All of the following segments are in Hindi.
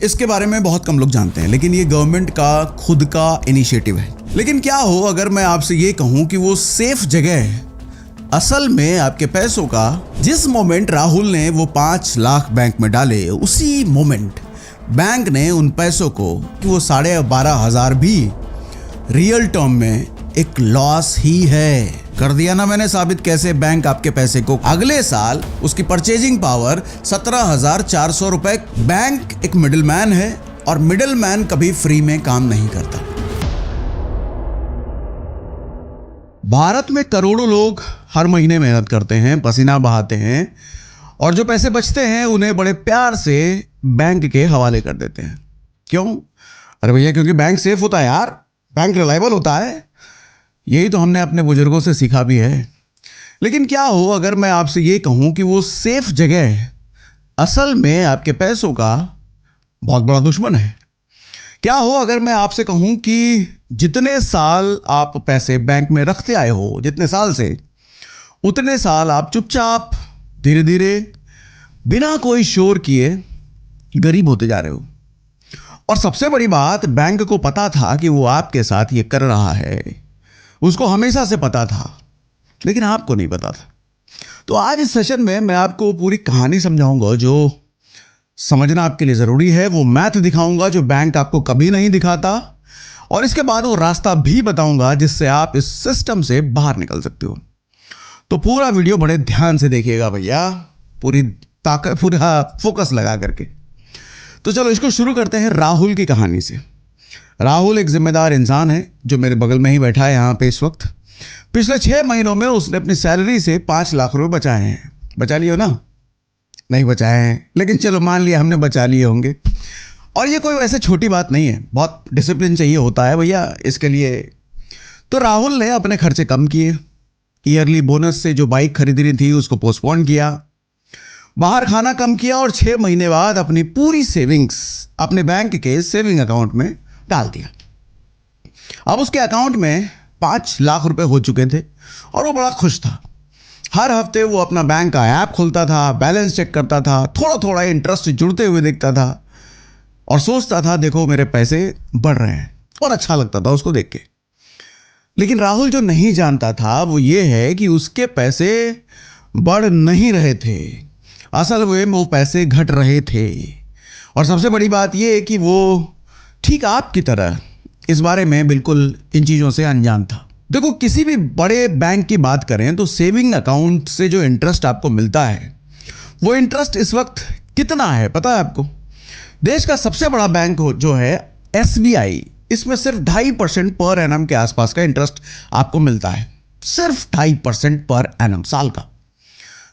इसके बारे में बहुत कम लोग जानते हैं, लेकिन ये गवर्नमेंट का खुद का इनिशिएटिव है। लेकिन क्या हो अगर मैं आपसे ये कहूं कि वो सेफ जगह है। असल में आपके पैसों का जिस मोमेंट राहुल ने वो 5 लाख बैंक में डाले, उसी मोमेंट बैंक ने उन पैसों को कि वो 12,500 भी रियल टर्म में एक लॉस ही है कर दिया ना मैंने साबित। कैसे बैंक आपके पैसे को अगले साल उसकी परचेजिंग पावर 17,400 रुपए। बैंक एक मिडिलमैन है और मिडिलमैन कभी फ्री में काम नहीं करता। भारत में करोड़ों लोग हर महीने मेहनत करते हैं, पसीना बहाते हैं और जो पैसे बचते हैं उन्हें बड़े प्यार से बैंक के हवाले कर देते हैं। क्यों? अरे भैया क्योंकि बैंक सेफ होता है यार, बैंक रिलायबल होता है। यही तो हमने अपने बुजुर्गों से सीखा भी है। लेकिन क्या हो अगर मैं आपसे ये कहूं कि वो सेफ जगह है असल में आपके पैसों का बहुत बड़ा दुश्मन है। क्या हो अगर मैं आपसे कहूं कि जितने साल आप पैसे बैंक में रखते आए हो, जितने साल से, उतने साल आप चुपचाप धीरे धीरे बिना कोई शोर किए गरीब होते जा रहे हो। और सबसे बड़ी बात, बैंक को पता था कि वो आपके साथ ये कर रहा है, उसको हमेशा से पता था, लेकिन आपको नहीं पता था। तो आज इस सेशन में मैं आपको पूरी कहानी समझाऊंगा जो समझना आपके लिए ज़रूरी है। वो मैथ दिखाऊंगा जो बैंक आपको कभी नहीं दिखाता, और इसके बाद वो रास्ता भी बताऊंगा जिससे आप इस सिस्टम से बाहर निकल सकते हो। तो पूरा वीडियो बड़े ध्यान से देखिएगा भैया, पूरी ताकत, पूरा फोकस लगा करके। तो चलो इसको शुरू करते हैं राहुल की कहानी से। राहुल एक जिम्मेदार इंसान है जो मेरे बगल में ही बैठा है यहाँ पे इस वक्त। पिछले 6 महीनों में उसने अपनी सैलरी से 5 लाख रुपए बचाए हैं। बचा लिए हो ना? नहीं बचाए हैं, लेकिन चलो मान लिया हमने बचा लिए होंगे। और ये कोई वैसे छोटी बात नहीं है, बहुत डिसिप्लिन चाहिए होता है भैया इसके लिए। तो राहुल ने अपने खर्चे कम किए, ईयरली बोनस से जो बाइक खरीदनी थी उसको पोस्टपोन किया, बाहर खाना कम किया और 6 महीने बाद अपनी पूरी सेविंग्स अपने बैंक के सेविंग अकाउंट में डाल दिया। अब उसके अकाउंट में 5 लाख रुपए हो चुके थे और वो बड़ा खुश था। हर हफ्ते वो अपना बैंक का ऐप खोलता था, बैलेंस चेक करता था, थोड़ा थोड़ा इंटरेस्ट जुड़ते हुए देखता था और सोचता था देखो मेरे पैसे बढ़ रहे हैं, और अच्छा लगता था उसको देख के। लेकिन राहुल जो नहीं जानता था वो ये है कि उसके पैसे बढ़ नहीं रहे थे, असल में वो पैसे घट रहे थे। और सबसे बड़ी बात ये है कि वो ठीक आपकी तरह इस बारे में बिल्कुल इन चीज़ों से अनजान था। देखो किसी भी बड़े बैंक की बात करें तो सेविंग अकाउंट से जो इंटरेस्ट आपको मिलता है वो इंटरेस्ट इस वक्त कितना है पता है आपको? देश का सबसे बड़ा बैंक जो है SBI, इसमें सिर्फ 2.5% पर एनम के आसपास का इंटरेस्ट आपको मिलता है। सिर्फ 2.5% पर एनम साल का।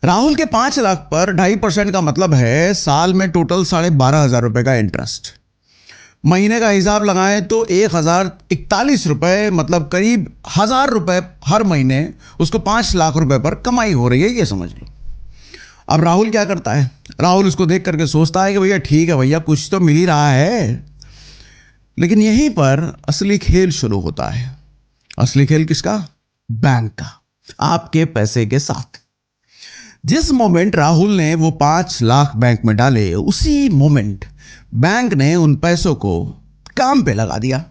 राहुल के 5 लाख पर 2.5% का मतलब है साल में टोटल 12,500 रुपए का इंटरेस्ट। महीने का हिसाब लगाएं तो 1,041 रुपए, मतलब करीब 1,000 रुपए हर महीने उसको 5 लाख रुपए पर कमाई हो रही है, ये समझ लो। अब राहुल क्या करता है? राहुल उसको देख करके सोचता है कि भैया ठीक है भैया, कुछ तो मिल ही रहा है। लेकिन यहीं पर असली खेल शुरू होता है। असली खेल किसका? बैंक का, आपके पैसे के साथ। जिस मोमेंट राहुल ने वो 5 लाख बैंक में डाले, उसी मोमेंट बैंक ने उन पैसों को काम पे लगा दिया।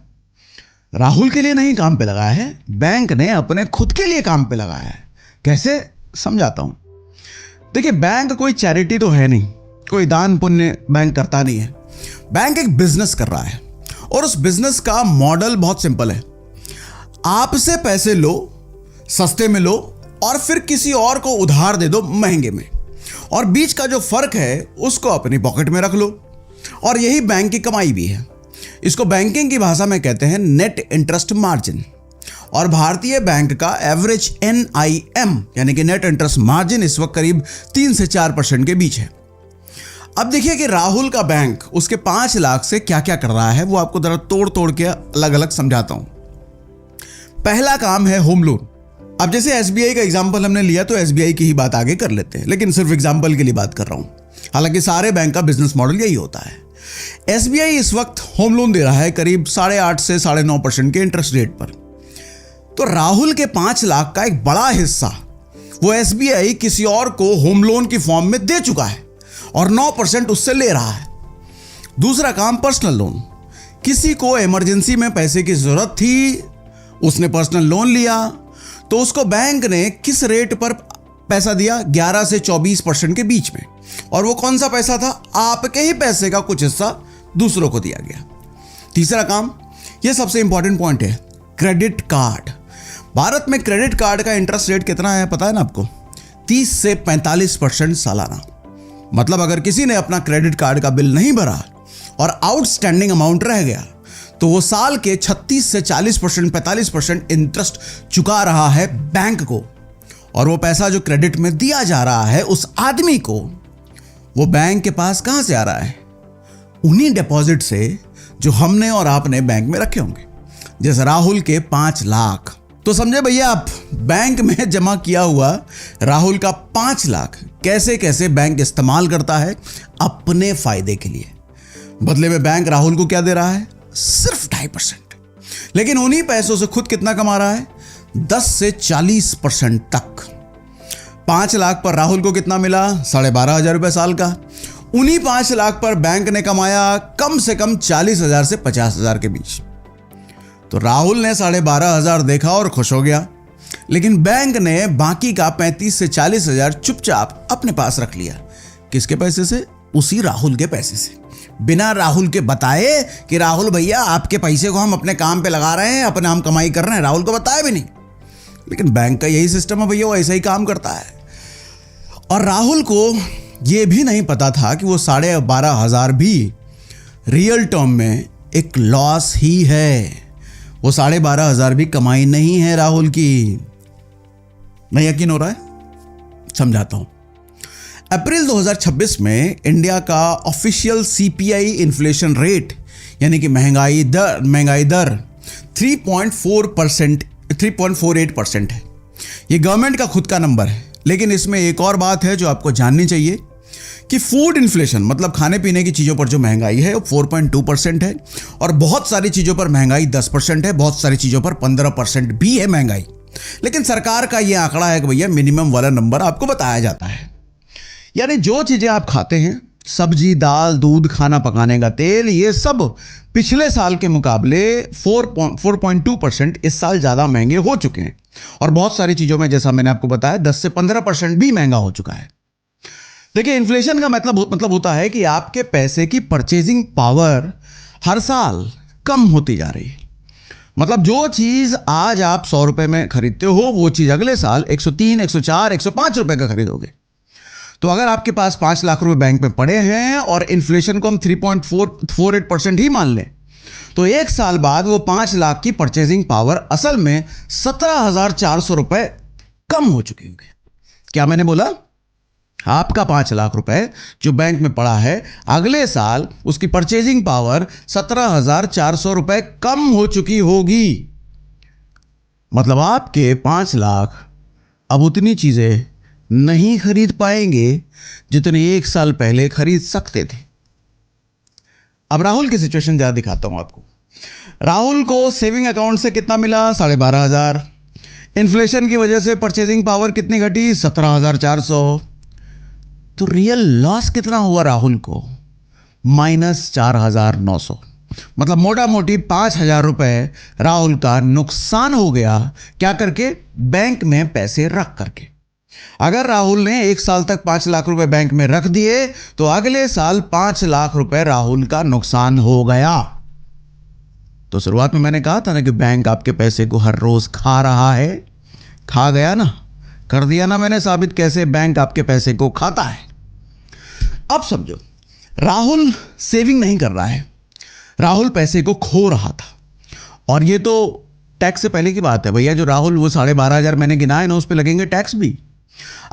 राहुल के लिए नहीं काम पे लगाया है, बैंक ने अपने खुद के लिए काम पे लगाया है। कैसे? समझाता हूं। देखिए बैंक कोई चैरिटी तो है नहीं, कोई दान पुण्य बैंक करता नहीं है। बैंक एक बिजनेस कर रहा है और उस बिजनेस का मॉडल बहुत सिंपल है। आपसे पैसे लो, सस्ते में लो, और फिर किसी और को उधार दे दो महंगे में, और बीच का जो फर्क है उसको अपनी पॉकेट में रख लो। और यही बैंक की कमाई भी है। इसको बैंकिंग की भाषा में कहते हैं नेट इंटरेस्ट मार्जिन। और भारतीय बैंक का एवरेज NIM यानी कि नेट इंटरेस्ट मार्जिन इस वक्त करीब 3 से 4% के बीच है। अब देखिए कि राहुल का बैंक उसके 5 लाख से क्या क्या कर रहा है, वो आपको जरा तोड़ तोड़ के अलग अलग समझाता हूं। पहला काम है होम लोन। अब जैसे SBI का एग्जाम्पल हमने लिया तो SBI की ही बात आगे कर लेते हैं, लेकिन सिर्फ एग्जाम्पल के लिए बात कर रहा हूं। हालांकि सारे बैंक का बिजनेस मॉडल यही होता है। SBI इस वक्त होम लोन दे रहा है करीब 8.5 से 9.5% के इंटरेस्ट रेट पर। तो राहुल के 5 लाख का एक बड़ा हिस्सा वो SBI किसी और को होम लोन की फॉर्म में दे चुका है और 9% उससे ले रहा है। दूसरा काम पर्सनल लोन। किसी को इमरजेंसी में पैसे की जरूरत थी, उसने पर्सनल लोन लिया, तो उसको बैंक ने किस रेट पर पैसा दिया? 11 से 24% के बीच में। और वो कौन सा पैसा था? आपके ही पैसे का कुछ हिस्सा दूसरों को दिया गया। तीसरा काम, ये सबसे इंपॉर्टेंट पॉइंट है, क्रेडिट कार्ड। भारत में क्रेडिट कार्ड का इंटरेस्ट रेट कितना है पता है ना आपको? 30 से 45% सालाना। मतलब अगर किसी ने अपना क्रेडिट कार्ड का बिल नहीं भरा और आउटस्टैंडिंग अमाउंट रह गया, तो वो साल के 36 से 40%, 45% इंटरेस्ट चुका रहा है बैंक को। और वो पैसा जो क्रेडिट में दिया जा रहा है उस आदमी को, वो बैंक के पास कहां से आ रहा है? उन्हीं डिपॉजिट से जो हमने और आपने बैंक में रखे होंगे। जैसे राहुल के 5 लाख, तो समझे भैया आप, बैंक में जमा किया हुआ राहुल का 5 लाख कैसे कैसे बैंक इस्तेमाल करता है अपने फायदे के लिए। बदले में बैंक राहुल को क्या दे रहा है? सिर्फ 2.5%। लेकिन उन्हीं पैसों से खुद कितना कमा रहा है? 10 से 40% तक। 5 लाख पर राहुल को कितना मिला? 12,500 रुपए साल का। उन्हीं 5 लाख पर बैंक ने कमाया कम से कम 40,000 से 50,000 के बीच। तो राहुल ने 12,500 देखा और खुश हो गया, लेकिन बैंक ने बाकी का 35 से 40,000 चुपचाप अपने पास रख लिया। किसके पैसे से? उसी राहुल के पैसे से, बिना राहुल के बताए कि राहुल भैया आपके पैसे को हम अपने काम पे लगा रहे हैं, अपने हम कमाई कर रहे हैं। राहुल को बताया भी नहीं। लेकिन बैंक का यही सिस्टम है भैया, वो ऐसा ही काम करता है। और राहुल को यह भी नहीं पता था कि वो 12,500 भी रियल टर्म में एक लॉस ही है। वो 12,500 भी कमाई नहीं है राहुल की। नहीं यकीन हो रहा है? समझाता हूं। अप्रैल 2026 में इंडिया का ऑफिशियल सीपीआई इन्फ्लेशन रेट यानी कि महंगाई दर 3.48% है। ये गवर्नमेंट का खुद का नंबर है। लेकिन इसमें एक और बात है जो आपको जाननी चाहिए कि फूड इन्फ्लेशन मतलब खाने पीने की चीज़ों पर जो महंगाई है वो 4.2% है। और बहुत सारी चीज़ों पर महंगाई 10% है, बहुत सारी चीज़ों पर 15% भी है महंगाई। लेकिन सरकार का ये आंकड़ा है कि भैया मिनिमम वाला नंबर आपको बताया जाता है। यानी जो चीज़ें आप खाते हैं, सब्जी, दाल, दूध, खाना पकाने का तेल, ये सब पिछले साल के मुकाबले 4.2% इस साल ज़्यादा महंगे हो चुके हैं। और बहुत सारी चीज़ों में जैसा मैंने आपको बताया 10 से 15% भी महंगा हो चुका है। देखिए, इन्फ्लेशन का मतलब होता है कि आपके पैसे की परचेजिंग पावर हर साल कम होती जा रही है। मतलब जो चीज़ आज आप 100 रुपए में खरीदते हो, वो चीज़ अगले साल 103, 104, 105 रुपए का खरीदोगे। तो अगर आपके पास 5 लाख रुपए बैंक में पड़े हैं और इन्फ्लेशन को हम 3.48% ही मान लें, तो एक साल बाद वो 5 लाख की परचेजिंग पावर असल में 17,400 रुपए कम हो चुकी होगी। क्या मैंने बोला? आपका 5 लाख रुपए जो बैंक में पड़ा है, अगले साल उसकी परचेजिंग पावर 17,400 रुपए कम हो चुकी होगी। मतलब आपके 5 लाख अब उतनी चीजें नहीं खरीद पाएंगे जितने एक साल पहले खरीद सकते थे। अब राहुल की सिचुएशन ज्यादा दिखाता हूं आपको। राहुल को सेविंग अकाउंट से कितना मिला? 12,500। इन्फ्लेशन की वजह से परचेजिंग पावर कितनी घटी? 17,400। तो रियल लॉस कितना हुआ राहुल को? -4,900। मतलब मोटा मोटी 5,000 रुपए राहुल का नुकसान हो गया। क्या करके? बैंक में पैसे रख करके। अगर राहुल ने एक साल तक 5 लाख रुपए बैंक में रख दिए तो अगले साल 5 लाख रुपए राहुल का नुकसान हो गया। तो शुरुआत में मैंने कहा था ना कि बैंक आपके पैसे को हर रोज खा रहा है। खा गया ना, कर दिया ना मैंने साबित कैसे बैंक आपके पैसे को खाता है। अब समझो, राहुल सेविंग नहीं कर रहा है, राहुल पैसे को खो रहा था। और ये तो टैक्स से पहले की बात है भैया। जो राहुल वो 12,500 मैंने गिनाए ना, उस पर लगेंगे टैक्स भी।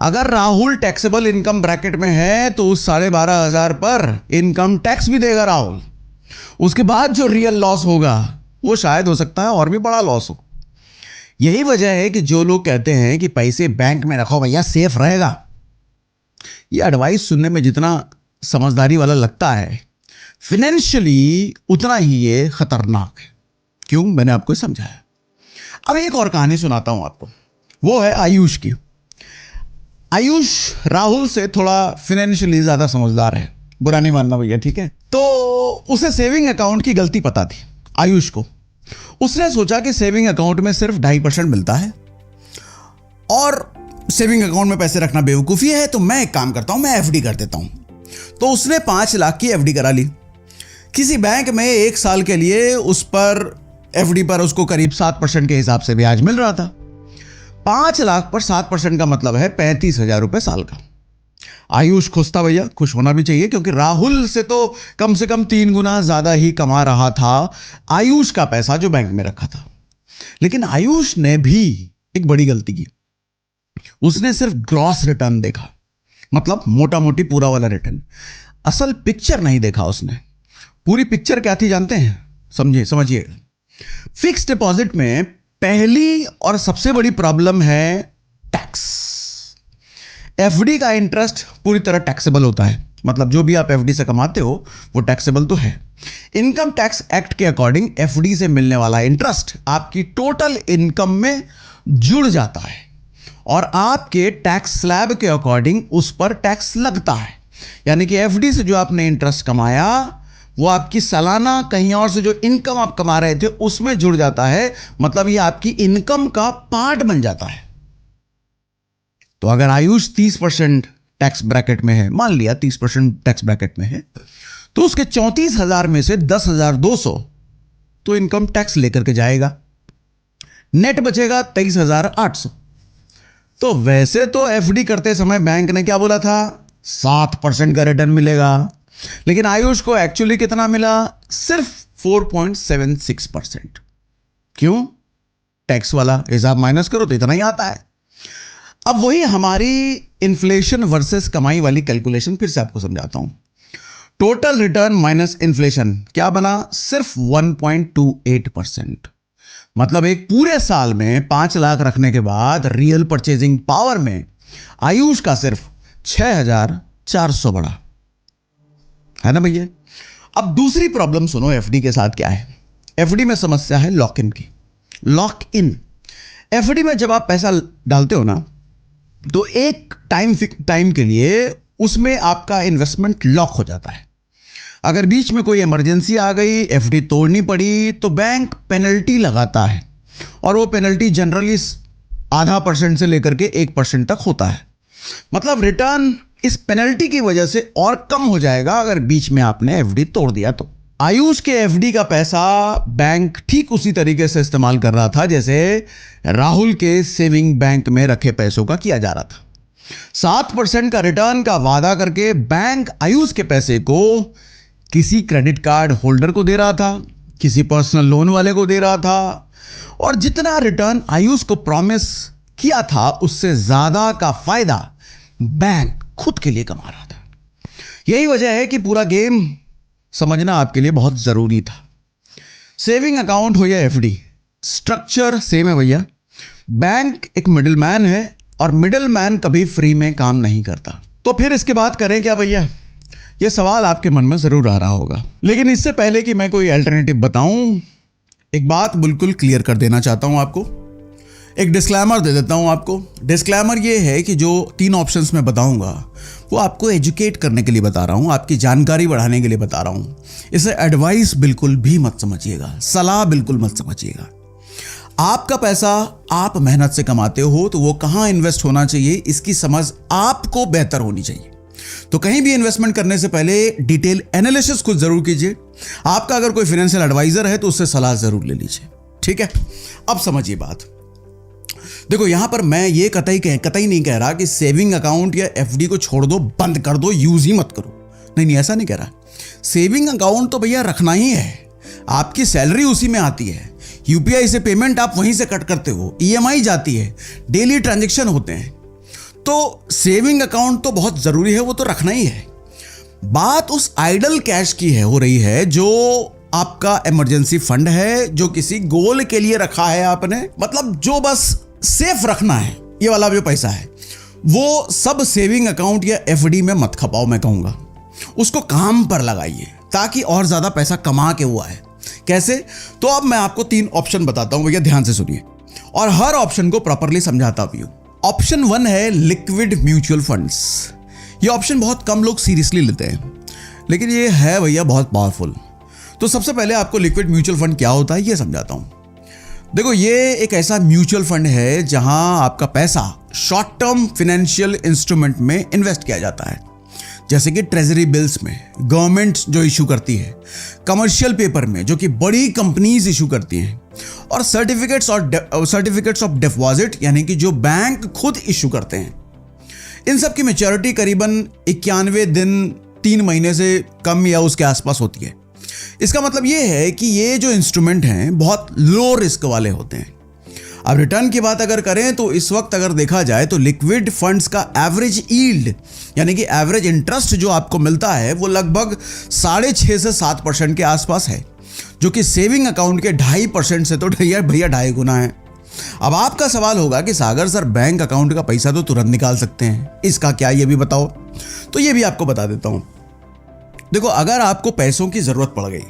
अगर राहुल टैक्सेबल इनकम ब्रैकेट में है तो उस 12,500 पर इनकम टैक्स भी देगा राहुल। उसके बाद जो रियल लॉस होगा वो शायद हो सकता है और भी बड़ा लॉस हो। यही वजह है कि जो लोग कहते हैं कि पैसे बैंक में रखो भैया, सेफ रहेगा, ये एडवाइस सुनने में जितना समझदारी वाला लगता है, फाइनेंशियली उतना ही ये खतरनाक है। क्यों? मैंने आपको समझाया। अब एक और कहानी सुनाता हूं आपको, वो है आयुष की। आयुष राहुल से थोड़ा फाइनेंशियली ज्यादा समझदार है, बुरा नहीं मानना भैया, ठीक है? तो उसे सेविंग अकाउंट की गलती पता थी, आयुष को। उसने सोचा कि सेविंग अकाउंट में सिर्फ 2.5% मिलता है और सेविंग अकाउंट में पैसे रखना बेवकूफ़ी है, तो मैं एक काम करता हूं, मैं एफडी कर देता हूं। तो उसने 5 लाख की एफडी करा ली किसी बैंक में। 1 साल के लिए उस पर एफडी पर उसको करीब 7% के हिसाब से ब्याज मिल रहा था। 5 लाख पर 7% का मतलब है 35,000 रुपए साल का। आयुष खुश था भैया, खुश होना भी चाहिए, क्योंकि राहुल से से कम 3 गुना ज्यादा ही कमा रहा था आयुष का पैसा जो बैंक में रखा था। लेकिन आयुष ने भी एक बड़ी गलती की। उसने सिर्फ ग्रॉस रिटर्न देखा, मतलब मोटा मोटी पूरा वाला रिटर्न। असल पिक्चर नहीं देखा उसने। पूरी पिक्चर क्या थी जानते हैं? समझिए। फिक्स डिपॉजिट में पहली और सबसे बड़ी प्रॉब्लम है टैक्स। एफडी का इंटरेस्ट पूरी तरह टैक्सेबल होता है, मतलब जो भी आप एफडी से कमाते हो वो टैक्सेबल तो है। इनकम टैक्स एक्ट के अकॉर्डिंग एफडी से मिलने वाला इंटरेस्ट आपकी टोटल इनकम में जुड़ जाता है और आपके टैक्स स्लैब के अकॉर्डिंग उस पर टैक्स लगता है। यानी कि एफडी से जो आपने इंटरेस्ट कमाया वो आपकी सालाना कहीं और से जो इनकम आप कमा रहे थे उसमें जुड़ जाता है, मतलब ये आपकी इनकम का पार्ट बन जाता है। तो अगर आयुष 30% टैक्स ब्रैकेट में है, मान लिया 30% टैक्स ब्रैकेट में है, तो उसके 34,000 में से 10,200 तो इनकम टैक्स लेकर के जाएगा। नेट बचेगा 23,800। तो वैसे तो एफडी करते समय बैंक ने क्या बोला था? 7% का रिटर्न मिलेगा, लेकिन आयुष को एक्चुअली कितना मिला? सिर्फ 4.76%। क्यों? टैक्स वाला हिसाब माइनस करो तो इतना ही आता है। अब वही हमारी इन्फ्लेशन वर्सेस कमाई वाली कैलकुलेशन फिर से आपको समझाता हूं। टोटल रिटर्न माइनस इन्फ्लेशन क्या बना? सिर्फ 1.28%। मतलब एक पूरे साल में 5 लाख रखने के बाद रियल परचेजिंग पावर में आयुष का सिर्फ 6,400 बढ़ा, है ना भैया? अब दूसरी प्रॉब्लम सुनो एफडी के साथ क्या है। एफडी में समस्या है लॉक इन की। लॉक इन एफडी में जब आप पैसा डालते हो ना, तो एक टाइम के लिए उसमें आपका इन्वेस्टमेंट लॉक हो जाता है। अगर बीच में कोई इमरजेंसी आ गई, एफडी तोड़नी पड़ी, तो बैंक पेनल्टी लगाता है और वो पेनल्टी जनरली 0.5% से लेकर के 1% तक होता है। मतलब रिटर्न इस पेनल्टी की वजह से और कम हो जाएगा अगर बीच में आपने एफडी तोड़ दिया तो। आयुष के एफडी का पैसा बैंक ठीक उसी तरीके से इस्तेमाल कर रहा था जैसे राहुल के सेविंग बैंक में रखे पैसों का किया जा रहा था। 7% का रिटर्न का वादा करके बैंक आयुष के पैसे को किसी क्रेडिट कार्ड होल्डर को दे रहा था, किसी पर्सनल लोन वाले को दे रहा था, और जितना रिटर्न आयुष को प्रॉमिस किया था उससे ज्यादा का फायदा बैंक खुद के लिए कमा रहा था। यही वजह है कि पूरा गेम समझना आपके लिए बहुत जरूरी था। सेविंग अकाउंट हो या एफडी, स्ट्रक्चर सेम है भैया। बैंक एक मिडिलमैन है और मिडिलमैन कभी फ्री में काम नहीं करता। तो फिर इसके बाद करें क्या भैया? यह सवाल आपके मन में जरूर आ रहा होगा, लेकिन इससे पहले कि मैं कोई अल्टरनेटिव बताऊं, एक बात बिल्कुल क्लियर कर देना चाहता हूं आपको। एक डिस्क्लेमर दे देता हूं आपको। डिस्क्लेमर ये है कि जो 3 ऑप्शंस मैं बताऊंगा वो आपको एजुकेट करने के लिए बता रहा हूं, आपकी जानकारी बढ़ाने के लिए बता रहा हूं। इसे एडवाइस बिल्कुल भी मत समझिएगा, सलाह बिल्कुल मत समझिएगा। आपका पैसा आप मेहनत से कमाते हो तो वो कहां इन्वेस्ट होना चाहिए इसकी समझ आपको बेहतर होनी चाहिए। तो कहीं भी इन्वेस्टमेंट करने से पहले डिटेल एनालिसिस खुद जरूर कीजिए। आपका अगर कोई फाइनेंशियल एडवाइजर है तो उससे सलाह जरूर ले लीजिए, ठीक है? अब समझिए बात। देखो यहां पर मैं ये कतई नहीं कह रहा कि सेविंग अकाउंट या एफडी को छोड़ दो, बंद कर दो, यूज ही मत करो। नहीं, ऐसा नहीं कह रहा। सेविंग अकाउंट तो भैया रखना ही है। आपकी सैलरी उसी में आती है, यूपीआई से पेमेंट आप वहीं से कट करते हो, ईएमआई जाती है, डेली ट्रांजैक्शन होते हैं। तो सेविंग अकाउंट तो बहुत जरूरी है, वो तो रखना ही है। बात उस आइडल कैश की है हो रही है जो आपका इमरजेंसी फंड है, जो किसी गोल के लिए रखा है आपने, मतलब जो बस सेफ रखना है। ये वाला जो पैसा है वो सब सेविंग अकाउंट या एफडी में मत खपाओ। मैं कहूंगा उसको काम पर लगाइए ताकि और ज्यादा पैसा कमा के वो आए। कैसे? तो अब मैं आपको 3 ऑप्शन बताता हूं भैया, ध्यान से सुनिए और हर ऑप्शन को प्रॉपर्ली समझाता भी हूं। ऑप्शन 1 है लिक्विड म्यूचुअल फंड्स। ये ऑप्शन बहुत कम लोग सीरियसली लेते हैं। लेकिन ये है भैया बहुत पावरफुल। तो सबसे पहले आपको लिक्विड म्यूचुअल फंड क्या होता है ये समझाता हूं। देखो, ये एक ऐसा म्यूचुअल फंड है जहां आपका पैसा शॉर्ट टर्म फाइनेंशियल इंस्ट्रूमेंट में इन्वेस्ट किया जाता है, जैसे कि ट्रेजरी बिल्स में गवर्नमेंट जो इशू करती है, कमर्शियल पेपर में जो कि बड़ी कंपनीज इशू करती हैं, और सर्टिफिकेट्स ऑफ डिपॉजिट यानी कि जो बैंक खुद इशू करते हैं। इन सब की मैच्योरिटी करीबन 91 दिन 3 महीने से कम या उसके आसपास होती है। इसका मतलब ये है कि ये जो इंस्ट्रूमेंट हैं बहुत लो रिस्क वाले होते हैं। अब रिटर्न की बात अगर करें तो इस वक्त अगर देखा जाए तो लिक्विड फंड्स का एवरेज यील्ड यानी कि एवरेज इंटरेस्ट जो आपको मिलता है वो लगभग 6.5 से 7% के आसपास है, जो कि सेविंग अकाउंट के 2.5% से तो भैया 2.5 गुना है। अब आपका सवाल होगा कि सागर सर, बैंक अकाउंट का पैसा तो तुरंत निकाल सकते हैं, इसका क्या ये भी बताओ। तो ये भी आपको बता देता हूं। देखो, अगर आपको पैसों की जरूरत पड़ गई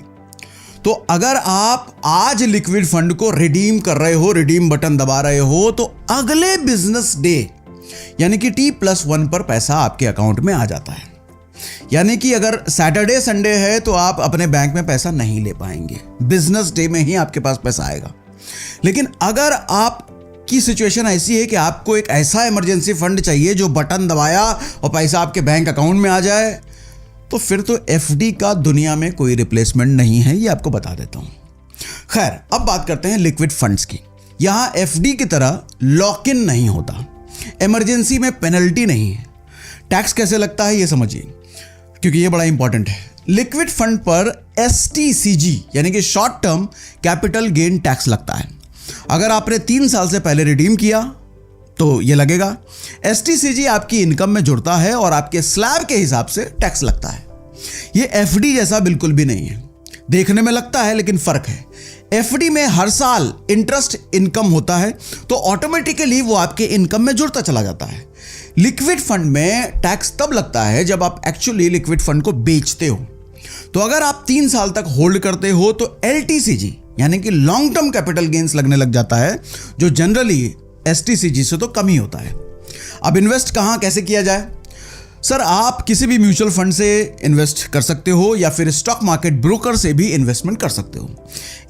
तो अगर आप आज लिक्विड फंड को रिडीम कर रहे हो, रिडीम बटन दबा रहे हो, तो अगले बिजनेस डे यानी कि T+1 पर पैसा आपके अकाउंट में आ जाता है। यानी कि अगर सैटरडे संडे है तो आप अपने बैंक में पैसा नहीं ले पाएंगे, बिजनेस डे में ही आपके पास पैसा आएगा। लेकिन अगर आप की सिचुएशन ऐसी है कि आपको एक ऐसा इमरजेंसी फंड चाहिए जो बटन दबाया और पैसा आपके बैंक अकाउंट में आ जाए, तो फिर तो एफडी का दुनिया में कोई रिप्लेसमेंट नहीं है, ये आपको बता देता हूं। खैर, अब बात करते हैं लिक्विड फंड्स की। यहां एफडी की तरह लॉक इन नहीं होता, इमरजेंसी में पेनल्टी नहीं है। टैक्स कैसे लगता है ये समझिए, क्योंकि ये बड़ा इंपॉर्टेंट है। लिक्विड फंड पर STCG यानी कि short term capital gain tax लगता है। अगर आपने 3 साल से पहले रिडीम किया तो ये लगेगा। STCG आपकी इनकम में जुड़ता है और आपके स्लैब के हिसाब से टैक्स लगता है। ये एफडी जैसा बिल्कुल भी नहीं है, देखने में लगता है लेकिन फर्क है। एफडी में हर साल इंटरेस्ट इनकम होता है तो ऑटोमेटिकली वो आपके इनकम में जुड़ता चला जाता है। लिक्विड फंड में टैक्स तब लगता है जब आप एक्चुअली लिक्विड फंड को बेचते हो। तो अगर आप 3 साल तक होल्ड करते हो तो LTCG यानी कि लॉन्ग टर्म कैपिटल गेन्स लगने लग जाता है, जो जनरली STCG से तो कम ही होता है। अब इन्वेस्ट कहां कैसे किया जाए? सर, आप किसी भी म्यूचुअल फंड से इन्वेस्ट कर सकते हो या फिर स्टॉक मार्केट ब्रोकर से भी इन्वेस्टमेंट कर सकते हो।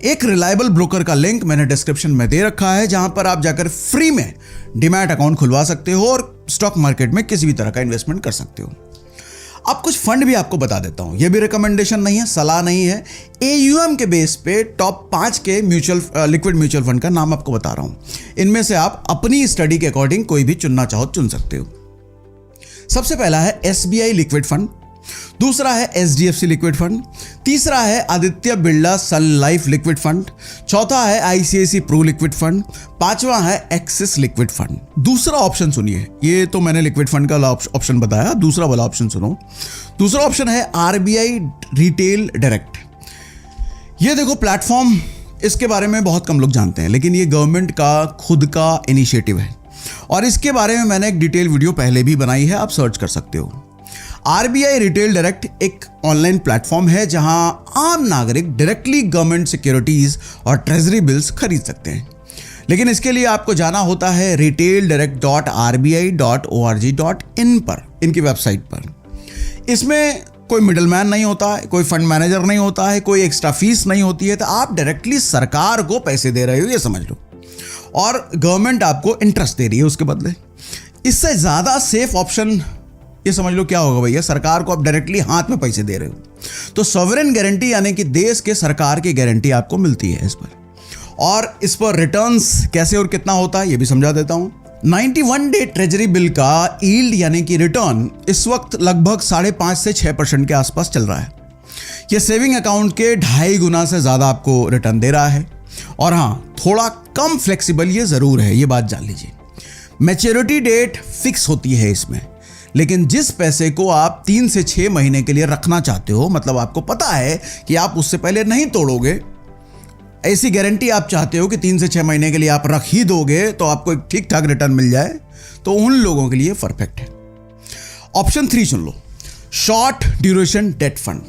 एक रिलायबल ब्रोकर का लिंक मैंने डिस्क्रिप्शन में दे रखा है, जहां पर आप जाकर फ्री में डीमैट अकाउंट खुलवा सकते हो और स्टॉक मार्केट में किसी भी तरह का इन्वेस्टमेंट कर सकते हो। अब कुछ फंड भी आपको बता देता हूं, यह भी रिकमेंडेशन नहीं है, सलाह नहीं है। AUM के बेस पे टॉप 5 के लिक्विड म्यूचुअल फंड का नाम आपको बता रहा हूं। इनमें से आप अपनी स्टडी के अकॉर्डिंग कोई भी चुनना चाहो चुन सकते हो। सबसे पहला है SBI लिक्विड फंड, दूसरा है SDFC लिक्विड फंड, तीसरा है आदित्य बिरला सन लाइफ लिक्विड फंड, चौथा है ICICI प्रो लिक्विड फंड, पांचवा है एक्सिस लिक्विड फंड। दूसरा ऑप्शन सुनिए, ये तो मैंने लिक्विड फंड का ऑप्शन बताया, दूसरा वाला ऑप्शन सुनो। दूसरा ऑप्शन है RBI रिटेल डायरेक्ट। ये देखो प्लेटफॉर्म, इसके बारे में बहुत कम लोग जानते हैं, लेकिन ये गवर्नमेंट का खुद का इनिशिएटिव है और इसके बारे में मैंने एक डिटेल वीडियो पहले भी बनाई है, आप सर्च कर सकते हो। RBI रिटेल डायरेक्ट एक ऑनलाइन प्लेटफॉर्म है जहां आम नागरिक डायरेक्टली गवर्नमेंट सिक्योरिटीज और ट्रेजरी बिल्स खरीद सकते हैं, लेकिन इसके लिए आपको जाना होता है retaildirect.rbi.org.in पर, इनकी वेबसाइट पर। इसमें कोई मिडलमैन नहीं होता है, कोई फंड मैनेजर नहीं होता है, कोई एक्स्ट्रा फीस नहीं होती है, तो आप डायरेक्टली सरकार को पैसे दे रहे हो ये समझ लो, और गवर्नमेंट आपको इंटरेस्ट दे रही है उसके बदले। इससे ज्यादा सेफ ऑप्शन ये समझ लो क्या होगा भैया, सरकार को आप डायरेक्टली हाथ में पैसे दे रहे हो, तो सॉवरेन गारंटी यानी कि देश के सरकार की गारंटी आपको मिलती है इस पर। और इस पर रिटर्न्स कैसे और कितना होता है ये भी समझा देता हूं। 91 डे ट्रेजरी बिल का यील्ड यानी कि रिटर्न इस वक्त लगभग 5.5 से 6% के आसपास चल रहा है। यह सेविंग अकाउंट के 2.5 गुना से ज्यादा आपको रिटर्न दे रहा है। और हाँ, थोड़ा कम फ्लेक्सिबल ये जरूर है, ये बात जान लीजिए। मैच्योरिटी डेट फिक्स होती है इसमें, लेकिन जिस पैसे को आप 3 से 6 महीने के लिए रखना चाहते हो, मतलब आपको पता है कि आप उससे पहले नहीं तोड़ोगे, ऐसी गारंटी आप चाहते हो कि 3 से 6 महीने के लिए आप रख ही दोगे तो आपको एक ठीक ठाक रिटर्न मिल जाए, तो उन लोगों के लिए परफेक्ट है। ऑप्शन 3 सुन लो, शॉर्ट ड्यूरेशन डेट फंड।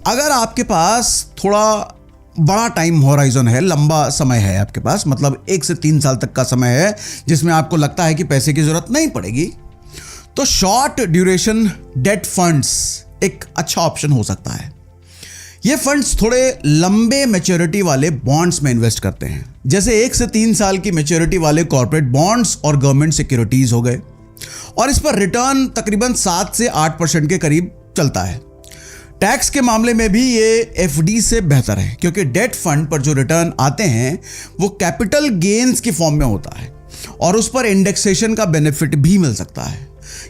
अगर आपके पास थोड़ा बड़ा टाइम होराइजन है, लंबा समय है आपके पास, मतलब 1 से 3 साल तक का समय है जिसमें आपको लगता है कि पैसे की जरूरत नहीं पड़ेगी, तो शॉर्ट ड्यूरेशन डेट फंड्स एक अच्छा ऑप्शन हो सकता है। ये फंड्स थोड़े लंबे मैच्योरिटी वाले बॉन्ड्स में इन्वेस्ट करते हैं, जैसे 1 से 3 साल की मैच्योरिटी वाले कॉर्पोरेट बॉन्ड्स और गवर्नमेंट सिक्योरिटीज हो गए, और इस पर रिटर्न तकरीबन 7 से 8% के करीब चलता है। टैक्स के मामले में भी ये एफडी से बेहतर है, क्योंकि डेट फंड पर जो रिटर्न आते हैं वो कैपिटल गेन्स की फॉर्म में होता है और उस पर इंडेक्सेशन का बेनिफिट भी मिल सकता है।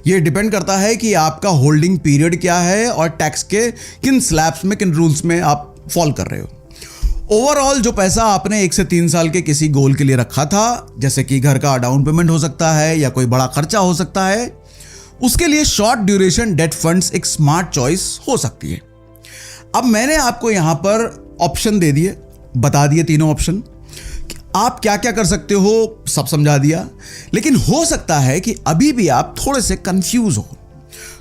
ये डिपेंड करता है कि आपका होल्डिंग पीरियड क्या है और टैक्स के किन स्लैब्स में, किन रूल्स में आप फॉल कर रहे हो। ओवरऑल जो पैसा आपने 1 से 3 साल के किसी गोल के लिए रखा था, जैसे कि घर का डाउन पेमेंट हो सकता है या कोई बड़ा खर्चा हो सकता है, उसके लिए शॉर्ट ड्यूरेशन डेट फंड्स एक स्मार्ट चॉइस हो सकती है। अब मैंने आपको यहां पर ऑप्शन दे दिए, बता दिए तीनों ऑप्शन, आप क्या क्या कर सकते हो सब समझा दिया। लेकिन हो सकता है कि अभी भी आप थोड़े से कंफ्यूज हो,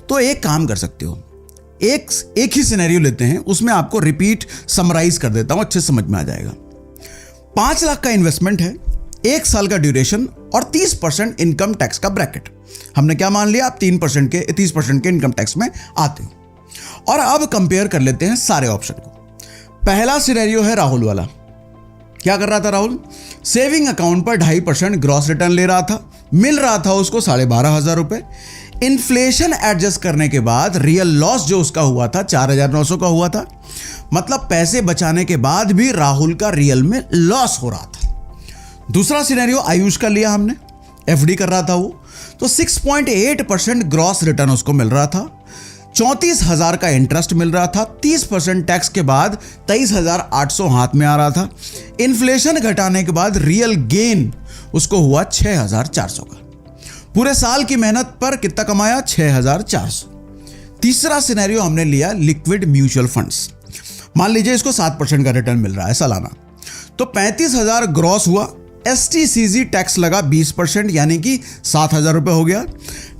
तो एक काम कर सकते हो, एक ही सिनेरियो लेते हैं, उसमें आपको रिपीट समराइज कर देता हूं, अच्छे समझ में आ जाएगा। 5 लाख का इन्वेस्टमेंट है, 1 साल का ड्यूरेशन और 30% इनकम टैक्स का ब्रैकेट। हमने क्या मान लिया, आप 30% के इनकम टैक्स में आते हो। और अब कंपेयर कर लेते हैं सारे ऑप्शन को। पहला सिनेरियो है राहुल वाला। क्या कर रहा था राहुल? सेविंग अकाउंट पर 2.5% ग्रॉस रिटर्न ले रहा था, मिल रहा था उसको 12,500 रुपए। इन्फ्लेशन एडजस्ट करने के बाद रियल लॉस जो उसका हुआ था 4,900 का हुआ था, मतलब पैसे बचाने के बाद भी राहुल का रियल में लॉस हो रहा था। दूसरा सिनेरियो आयुष का लिया हमने, एफडी कर रहा था वो, तो 6.8% ग्रॉस रिटर्न उसको मिल रहा था, 34,000 का इंटरेस्ट मिल रहा था, 30% टैक्स के बाद 23,800 हाथ में आ रहा था। इन्फ्लेशन घटाने के बाद रियल गेन उसको हुआ 6,400 का। पूरे साल की मेहनत पर कितना कमाया? 6,400। तीसरा सिनेरियो हमने लिया लिक्विड म्यूचुअल फंड्स। मान लीजिए इसको 7% का रिटर्न मिल रहा है सालाना, तो 35,000 ग्रॉस हुआ, एसटीसीजी टैक्स लगा 20%, यानी कि 7,000 रुपए हो गया,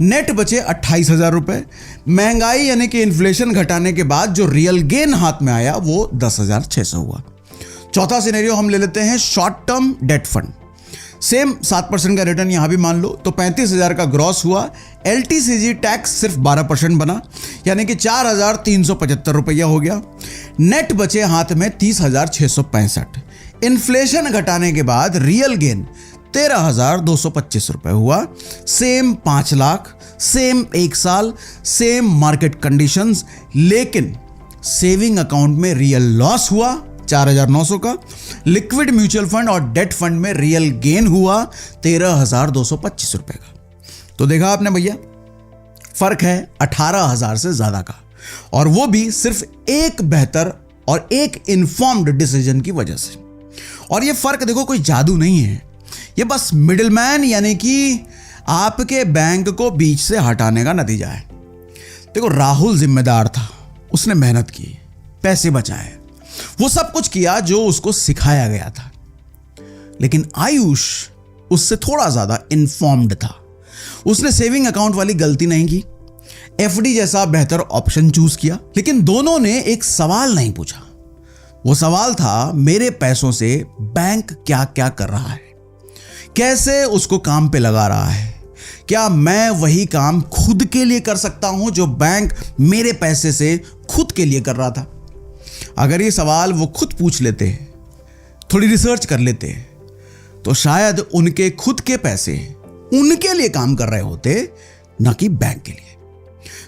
नेट बचे 28,000 रुपए। महंगाई यानी कि इन्फ्लेशन घटाने के बाद जो रियल गेन हाथ में आया वो 10,600 हुआ। चौथा सिनेरियो हम ले लेते हैं short term debt fund. Same 7% का रिटर्न यहां भी मान लो, तो 35,000 का ग्रॉस हुआ, एलटीसीजी टैक्स सिर्फ 12% बना, यानी कि 4,375 रुपया हो गया, नेट बचे हाथ में 30,665। इन्फ्लेशन घटाने के बाद रियल गेन 13,225 रुपए हुआ। सेम 5 लाख, सेम 1 साल, सेम मार्केट कंडीशंस, लेकिन सेविंग अकाउंट में रियल लॉस हुआ 4,900 का, लिक्विड म्यूचुअल फंड और डेट फंड में रियल गेन हुआ 13,225 रुपए का। तो देखा आपने भैया, फर्क है 18,000 से ज्यादा का, और वो भी सिर्फ एक बेहतर और एक इन्फॉर्म्ड डिसीजन की वजह से। और ये फर्क देखो कोई जादू नहीं है, ये बस मिडिलमैन यानी कि आपके बैंक को बीच से हटाने का नतीजा है। देखो राहुल जिम्मेदार था, उसने मेहनत की, पैसे बचाए, वो सब कुछ किया जो उसको सिखाया गया था। लेकिन आयुष उससे थोड़ा ज्यादा इन्फॉर्म्ड था, उसने सेविंग अकाउंट वाली गलती नहीं की, एफडी जैसा बेहतर ऑप्शन चूज किया। लेकिन दोनों ने एक सवाल नहीं पूछा, वो सवाल था मेरे पैसों से बैंक क्या क्या कर रहा है, कैसे उसको काम पे लगा रहा है, क्या मैं वही काम खुद के लिए कर सकता हूं जो बैंक मेरे पैसे से खुद के लिए कर रहा था। अगर ये सवाल वो खुद पूछ लेते, थोड़ी रिसर्च कर लेते, तो शायद उनके खुद के पैसे उनके लिए काम कर रहे होते, ना कि बैंक के लिए।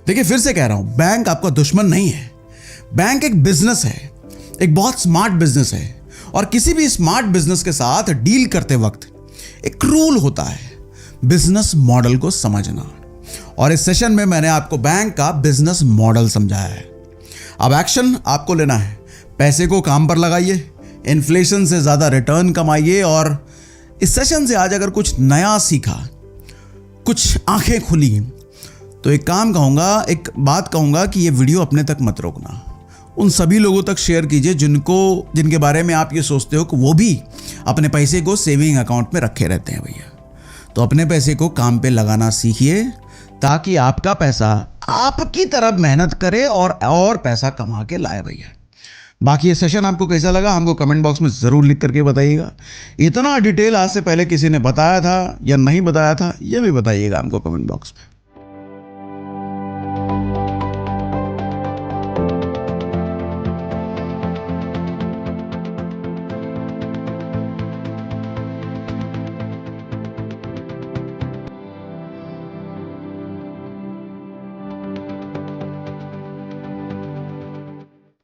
देखिए फिर से कह रहा हूं, बैंक आपका दुश्मन नहीं है, बैंक एक बिजनेस है, एक बहुत स्मार्ट बिजनेस है, और किसी भी स्मार्ट बिजनेस के साथ डील करते वक्त एक रूल होता है, बिजनेस मॉडल को समझना। और इस सेशन में मैंने आपको बैंक का बिजनेस मॉडल समझाया है। अब एक्शन आपको लेना है, पैसे को काम पर लगाइए, इन्फ्लेशन से ज्यादा रिटर्न कमाइए। और इस सेशन से आज अगर कुछ नया सीखा, कुछ आंखें खुली, तो एक बात कहूंगा कि ये वीडियो अपने तक मत रोकना, उन सभी लोगों तक शेयर कीजिए जिनके बारे में आप ये सोचते हो कि वो भी अपने पैसे को सेविंग अकाउंट में रखे रहते हैं भैया। तो अपने पैसे को काम पे लगाना सीखिए, ताकि आपका पैसा आपकी तरफ मेहनत करे और पैसा कमा के लाए भैया। बाकी ये सेशन आपको कैसा लगा हमको कमेंट बॉक्स में ज़रूर लिख करके बताइएगा। इतना डिटेल आज से पहले किसी ने बताया था या नहीं बताया था, ये भी बताइएगा हमको कमेंट बॉक्स में।